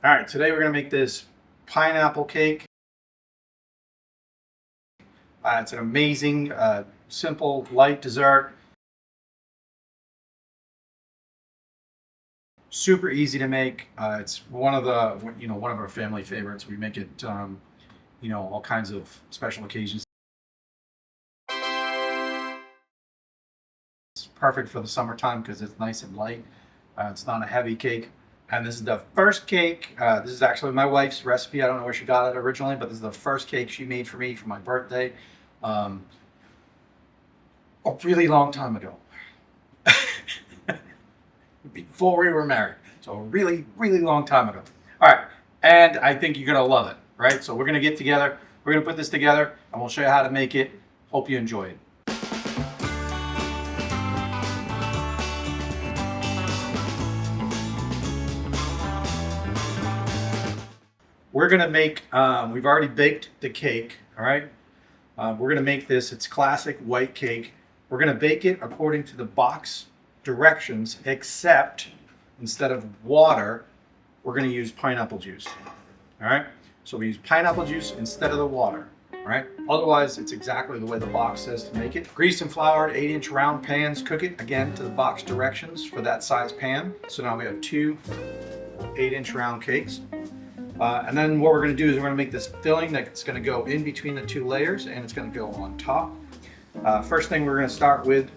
All right, today we're gonna make this pineapple cake. It's an amazing, simple, light dessert. Super easy to make. It's one of one of our family favorites. We make it, all kinds of special occasions. It's perfect for the summertime because it's nice and light. It's not a heavy cake. And this is the first cake. This is actually my wife's recipe. I don't know where she got it originally, but this is the first cake she made for me for my birthday. Um, a really long time ago. Before we were married. So a really, really long time ago. All right. And I think you're going to love it, right? So we're going to get together. We're going to put this together and we'll show you how to make it. Hope you enjoy it. We're going to make, we've already baked the cake, all right? We're going to make this, it's classic white cake. We're going to bake it according to the box directions, except instead of water, we're going to use pineapple juice. All right. So we use pineapple juice instead of the water. All right. Otherwise, it's exactly the way the box says to make it. Greased and floured 8-inch round pans. Cook it again to the box directions for that size pan. So now we have two 8-inch round cakes. And then what we're going to do is we're going to make this filling that's going to go in between the two layers, and it's going to go on top. First thing we're going to start with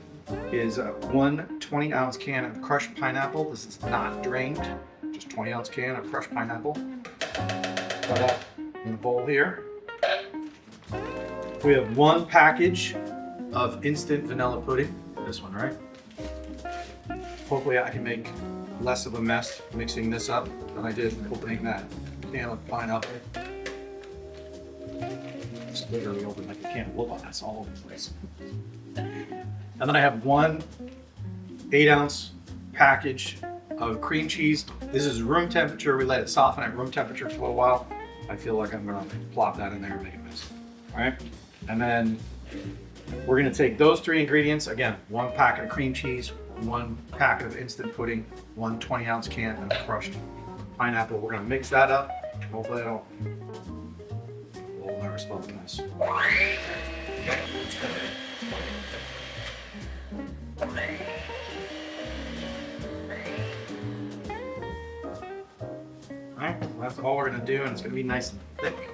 is one 20-ounce can of crushed pineapple. This is not drained, just 20-ounce can of crushed pineapple. Put that in the bowl here. We have one package of instant vanilla pudding. This one, right? Hopefully I can make less of a mess mixing this up than I did opening that can of pineapple. It's literally open like a can of whoop that's all over the place. And then I have one 8-ounce package of cream cheese. This is room temperature. We let it soften at room temperature for a while. I feel like I'm gonna plop that in there and make a mess. All right. And then we're gonna take those three ingredients. Again, one packet of cream cheese, one packet of instant pudding, one 20-ounce can of crushed pineapple. We're gonna mix that up. Hopefully I don't. We'll never smell the mess. Alright, that's all we're going to do, and it's going to be nice and thick.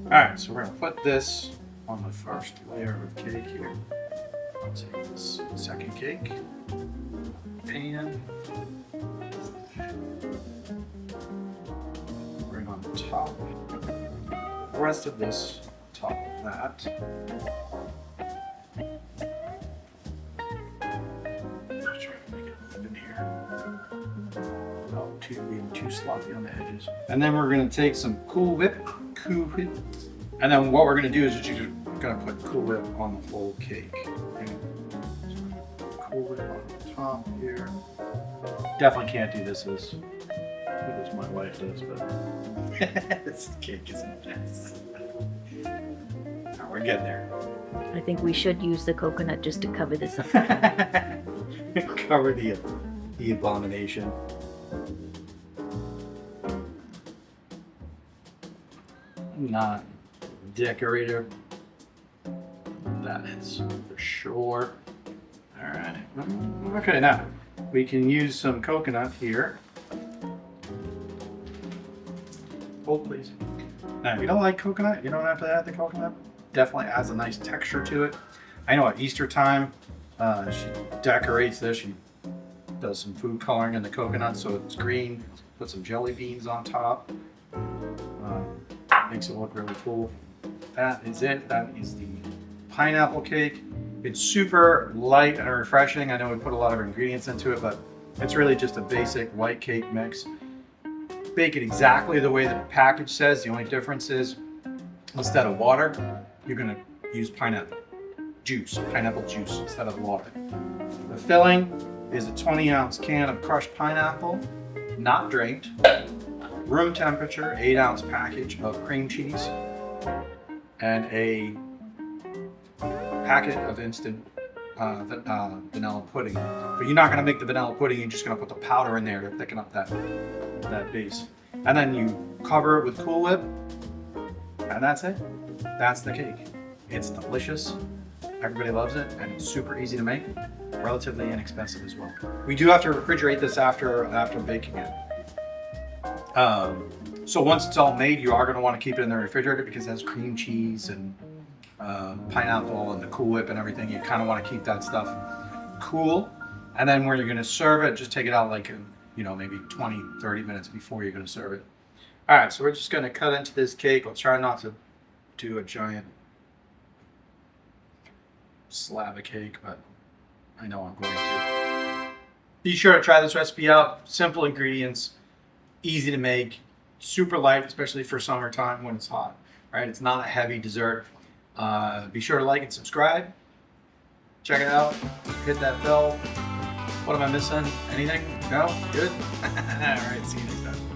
Alright, so we're going to put this on the first layer of cake here. I'll take this second cake, pan, bring on the top, the rest of this on top of that. Being too sloppy on the edges. And then we're going to take some Cool Whip. And then what we're going to do is you're going to put Cool Whip on the whole cake. Cool Whip on the top here. Definitely can't do this as good as my wife does, but this cake is a mess. Now we're getting there. I think we should use the coconut just to cover this up. Cover the abomination. I'm not a decorator. That is for sure. All right. Okay, now we can use some coconut here. Hold, please. Now, if you don't like coconut, you don't have to add the coconut. Definitely adds a nice texture to it. I know at Easter time, she decorates this. She does some food coloring in the coconut so it's green. Put some jelly beans on top. Makes it look really cool. That is it. That is the pineapple cake. It's super light and refreshing. I know we put a lot of ingredients into it, but it's really just a basic white cake mix. Bake it exactly the way the package says. The only difference is instead of water, you're gonna use pineapple juice instead of water. The filling is a 20-ounce can of crushed pineapple, not drained. Room temperature 8-ounce package of cream cheese, and a packet of instant vanilla pudding. But you're not gonna make the vanilla pudding. You're just gonna put the powder in there to thicken up that base. And then you cover it with Cool Whip, and that's it. That's the cake. It's delicious. Everybody loves it, and it's super easy to make. Relatively inexpensive as well. We do have to refrigerate this after baking it. So once it's all made, you are going to want to keep it in the refrigerator because it has cream cheese and pineapple and the Cool Whip and everything. You kind of want to keep that stuff cool. And then when you're going to serve it, just take it out like, maybe 20, 30 minutes before you're going to serve it. All right, so we're just going to cut into this cake. I'll try not to do a giant slab of cake, but I know I'm going to. Be sure to try this recipe out. Simple ingredients, easy to make, super light, especially for summertime when it's hot, right? It's not a heavy dessert. Be sure to like and subscribe. Check it out. Hit that bell. What am I missing? Anything? No? Good? All right, see you next time.